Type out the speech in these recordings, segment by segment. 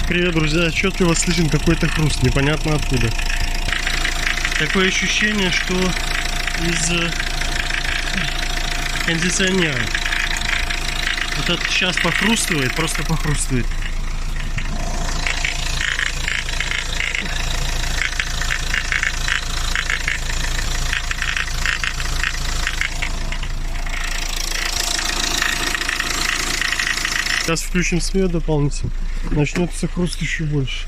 Привет, друзья! Отчетливо слышен какой-то хруст, непонятно откуда. Такое ощущение, что из кондиционера. Вот это сейчас похрустывает, просто похрустывает. Сейчас включим свет дополнительно, начнется хруст еще больше.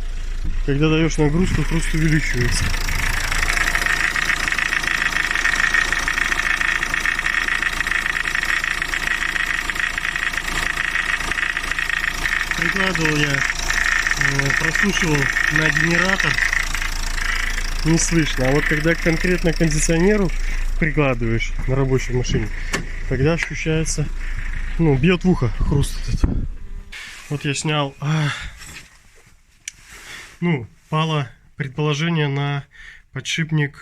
Когда даешь нагрузку, хруст увеличивается. Прикладывал я, прослушивал на генератор, не слышно. А вот когда конкретно к кондиционеру прикладываешь на рабочей машине, тогда ощущается, ну, бьет в ухо хруст этот. Вот я снял, ну, пало предположение на подшипник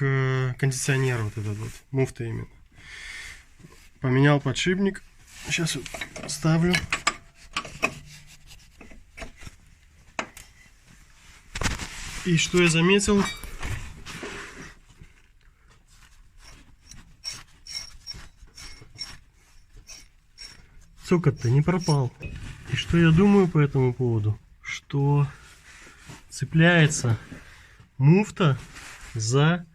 кондиционера, вот этот вот, муфта именно. Поменял подшипник, сейчас вот ставлю. И что я заметил? Цокот-то не пропал. И что я думаю по этому поводу? Что цепляется муфта за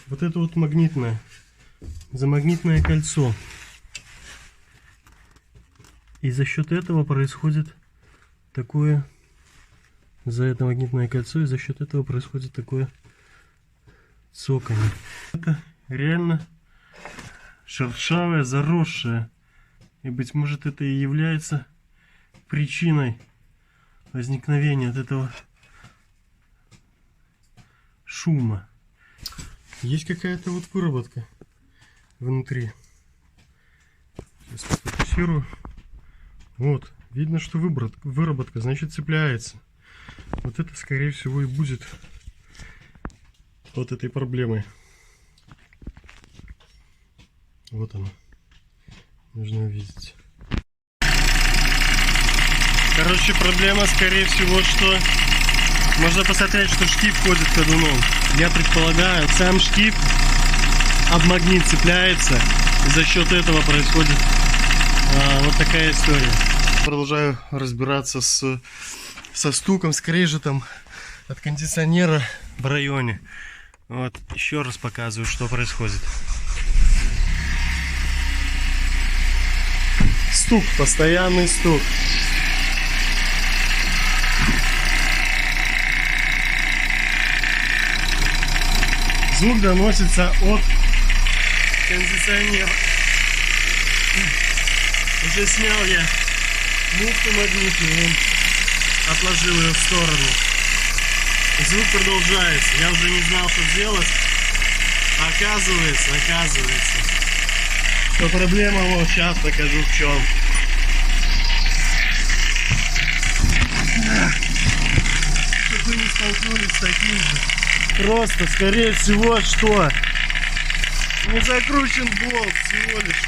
вот это вот магнитное, за магнитное кольцо. И за счет этого происходит такое, за это магнитное кольцо, и за счет этого происходит такое цоканье. Это реально шершавое, заросшее. И, быть может, это и является причиной возникновения от этого шума. Есть какая-то вот выработка внутри. Сейчас сфокусирую. Вот, видно, что выработка, значит, цепляется. Вот это, скорее всего, и будет вот этой проблемой. Вот она. Нужно увидеть. Короче, проблема, скорее всего, что можно посмотреть, что штиф ходит ходуном. Я предполагаю, сам штиф об магнит цепляется, и за счет этого происходит вот такая история. Продолжаю разбираться со стуком, скрежетом от кондиционера в районе. Вот, еще раз показываю, что происходит. Стук, постоянный стук. Звук доносится от кондиционера. Уже снял я муфту магнитную, отложил ее в сторону. Звук продолжается. Я уже не знал, что делать. Оказывается. Но проблема, вот сейчас покажу в чем. Чтобы вы не столкнулись с таким же. Просто, скорее всего, что не закручен болт всего лишь.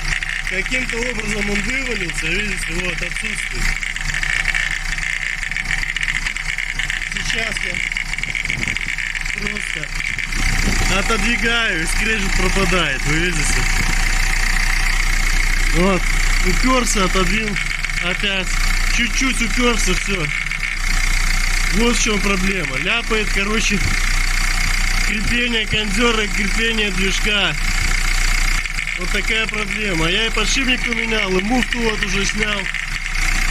Каким-то образом он вывалился, видите, вот отсутствует. Сейчас я просто отодвигаю, и скрежет пропадает, вы видите? Вот, уперся, отодвинул, опять, чуть-чуть уперся, все. Вот в чем проблема. Ляпает, короче, крепление кондера, крепление движка. Вот такая проблема. Я и подшипник поменял, и муфту вот уже снял.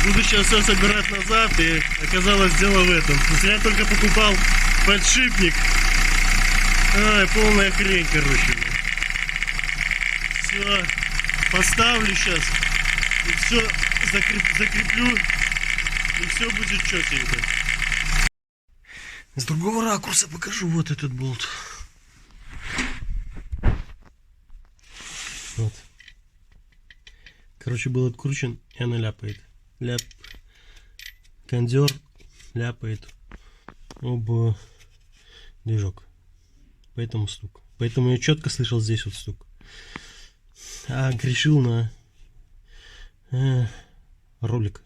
Буду сейчас все собирать назад, и оказалось дело в этом. Я только покупал подшипник. Ай, полная хрень, короче. Все. Поставлю сейчас, и все закреплю, и все будет четенько. С другого ракурса покажу вот этот болт. Вот. Короче, был откручен, и она ляпает. Кондер ляпает об движок. Поэтому стук. Поэтому я четко слышал здесь вот стук. А грешил на ролик.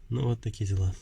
Ну вот такие дела.